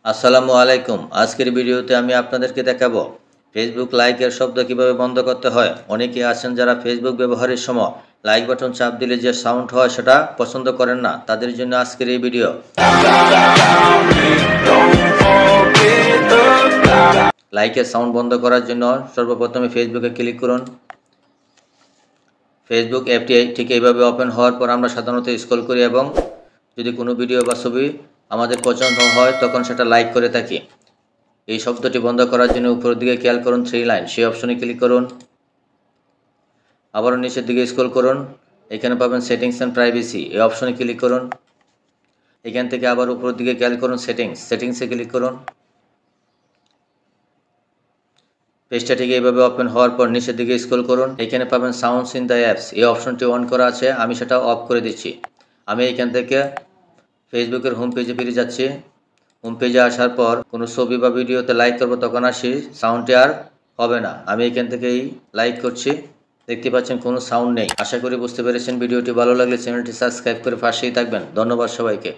আসসালামু আলাইকুম। আজকের ভিডিওতে আমি আপনাদেরকে দেখাবো ফেসবুক লাইকের শব্দ কিভাবে বন্ধ করতে হয়। অনেকেই আছেন যারা ফেসবুক ব্যবহারের সময় লাইক বাটন চাপ দিলে যে সাউন্ড হয় সেটা পছন্দ করেন না। তাদের জন্য আজকের এই ভিডিও। লাইকের সাউন্ড বন্ধ করার জন্য সর্বপ্রথমে ফেসবুকে ক্লিক করুন। ফেসবুক অ্যাপটি ঠিক এইভাবে ওপেন হওয়ার পর আমরা সাধারণত স্ক্রল করি এবং যদি কোনো ভিডিও বা ছবি আমাদের পছন্দ হয় তখন সেটা লাইক করে থাকি। এই শব্দটি বন্ধ করার জন্য উপরের দিকে খেয়াল করুন 3 লাইন, সেই অপশনে ক্লিক করুন। আবারও নিচের দিকে স্ক্রল করুন, এখানে পাবেন সেটিংস অ্যান্ড প্রাইভেসি, এই অপশনে ক্লিক করুন। এখান থেকে আবার উপরের দিকে খেয়াল করুন সেটিংসে ক্লিক করুন। পেজটা ঠিক এইভাবে ওপেন হওয়ার পর নিচের দিকে স্ক্রল করুন, এখানে পাবেন সাউন্ডস ইন দ্য অ্যাপস, এই অপশনটি অন করা আছে, আমি সেটা অফ করে দিচ্ছি। আমি এখান থেকে ফেসবুকের হোম পেজে ফিরে যাচ্ছি। হোম পেজে আসার পর কোনো ছবি বা ভিডিওতে লাইক করব তখন আসি সাউন্ডটি আর হবে না। আমি এখান থেকেই লাইক করছি, দেখতে পাচ্ছেন কোনো সাউন্ড নেই। আশা করি বুঝতে পেরেছেন। ভিডিওটি ভালো লাগলে চ্যানেলটি সাবস্ক্রাইব করে পাশেই থাকবেন। ধন্যবাদ সবাইকে।